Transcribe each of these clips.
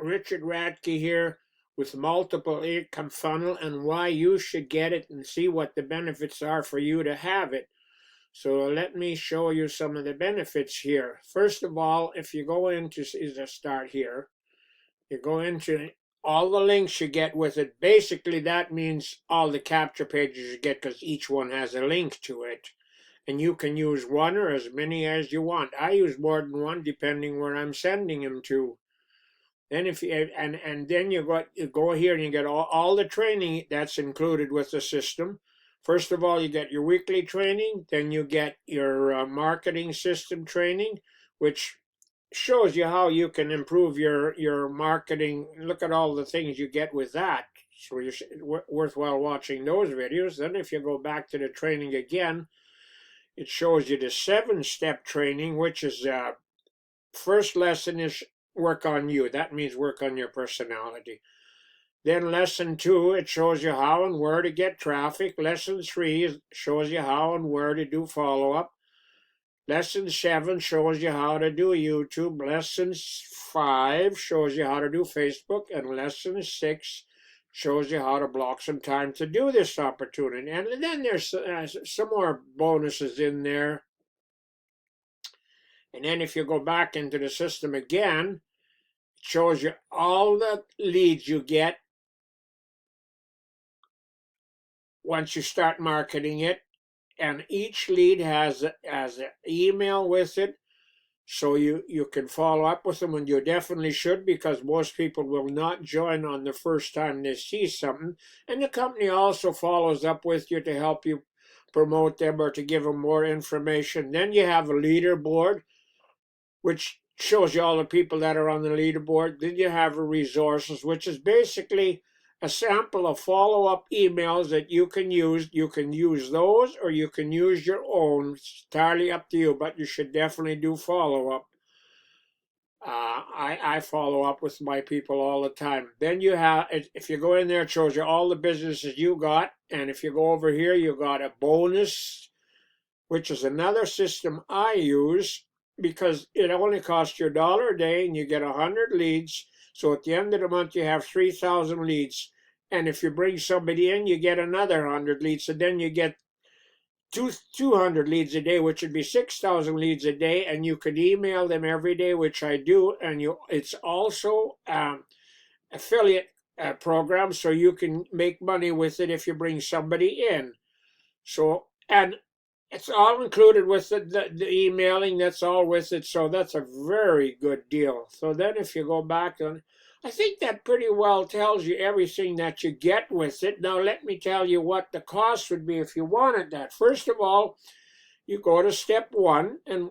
Richard Radke here with multiple income funnel and why you should get it and see what the benefits are for you to have it. So let me show you some of the benefits here. First of all, if you go into, is a start here, you go into all the links you get with it. Basically, that means all the capture pages you get because each one has a link to it. And you can use one or as many as you want. I use more than one depending where I'm sending them to. Then if you and then you go here and you get all the training that's included with the system. First of all, you get your weekly training, then you get your marketing system training, which shows you how you can improve your marketing. Look at all the things you get with that. So it's worthwhile watching those videos. Then if you go back to the training again, it shows you the 7-step training, which is first lesson is work on you. That means work on your personality. Then lesson 2, it shows you how and where to get traffic. Lesson 3 shows you how and where to do follow-up. Lesson 7 shows you how to do YouTube. Lesson 5 shows you how to do Facebook. And lesson 6 shows you how to block some time to do this opportunity. And then there's some more bonuses in there. And then if you go back into the system again, it shows you all the leads you get once you start marketing it. And each lead has an email with it. So you can follow up with them, and you definitely should, because most people will not join on the first time they see something. And the company also follows up with you to help you promote them or to give them more information. Then you have a leaderboard, which shows you all the people that are on the leaderboard. Then you have resources, which is basically a sample of follow-up emails that you can use. You can use those or you can use your own. It's entirely up to you, but you should definitely do follow-up. I follow up with my people all the time. Then you have, if you go in there, it shows you all the businesses you got. And if you go over here, you got a bonus, which is another system I use, because it only costs you $1 a day and you get 100 leads. So at the end of the month, you have 3,000 leads. And if you bring somebody in, you get another 100 leads. So then you get 200 leads a day, which would be 6,000 leads a day. And you could email them every day, which I do. And it's also affiliate program, so you can make money with it if you bring somebody in. So, and it's all included with the emailing. That's all with it. So that's a very good deal. So then if you go back, and I think that pretty well tells you everything that you get with it. Now let me tell you what the cost would be if you wanted that. First of all, you go to step 1 and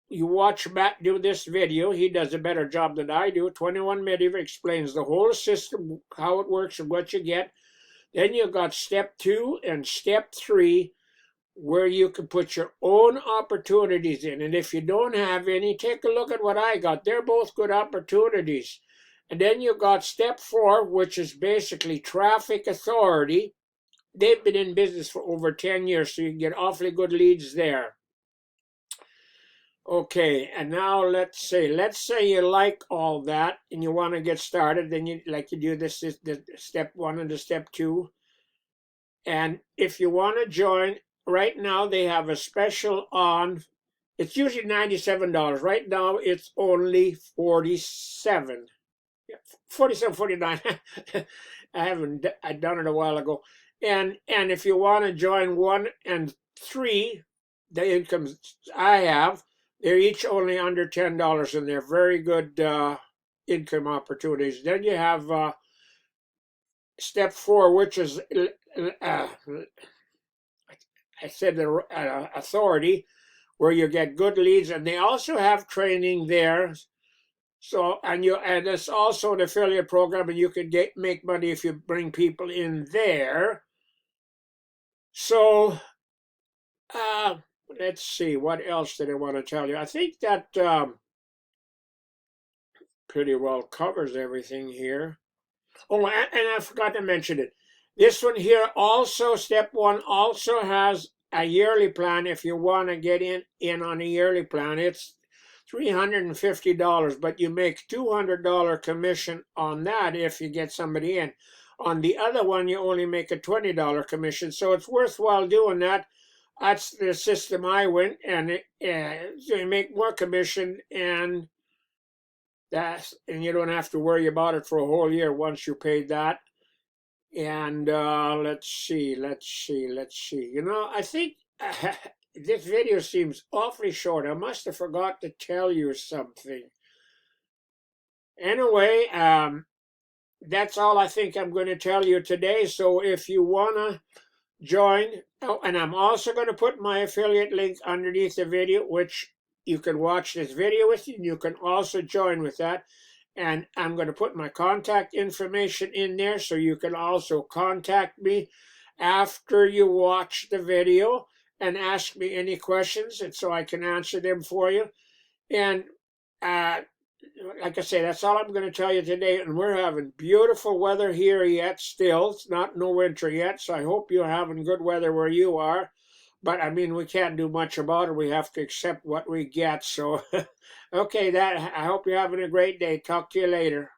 you watch Matt do this video. He does a better job than I do. 21 minutes explains the whole system, how it works and what you get. Then you've got step 2 and step 3, where you can put your own opportunities in. And if you don't have any, take a look at what I got. They're both good opportunities. And then you got step 4, which is basically traffic authority. They've been in business for over 10 years, so you can get awfully good leads there. Okay, and now let's say you like all that and you want to get started. Then you do this the step 1 and the step 2. And if you want to join, right now they have a special on. It's usually $97. Right now it's only $47. $47.49. I done it a while ago. And if you want to join 1 and 3, the incomes I have, they're each only under $10, and they're very good income opportunities. Then you have step 4, which is I said the authority, where you get good leads, and they also have training there. So and it's also an affiliate program, and you can make money if you bring people in there. So let's see, what else did I want to tell you? I think that pretty well covers everything here. Oh, and I forgot to mention it. This one here also, step 1, also has a yearly plan. If you want to get in on a yearly plan, it's $350, but you make $200 commission on that if you get somebody in. On the other one, you only make a $20 commission, so it's worthwhile doing that. That's the system I went, and so you make more commission, and you don't have to worry about it for a whole year once you paid that. And let's see. I think this video seems awfully short. I must have forgot to tell you something. Anyway, that's all I think I'm going to tell you today. So if you want to join, oh, and I'm also going to put my affiliate link underneath the video, which you can watch this video with, and you can also join with that. And I'm going to put my contact information in there, so you can also contact me after you watch the video and ask me any questions, and so I can answer them for you. And like I say, that's all I'm going to tell you today. And we're having beautiful weather here yet still. It's not no winter yet, so I hope you're having good weather where you are. But I mean, we can't do much about it. We have to accept what we get. So, okay, I hope you're having a great day. Talk to you later.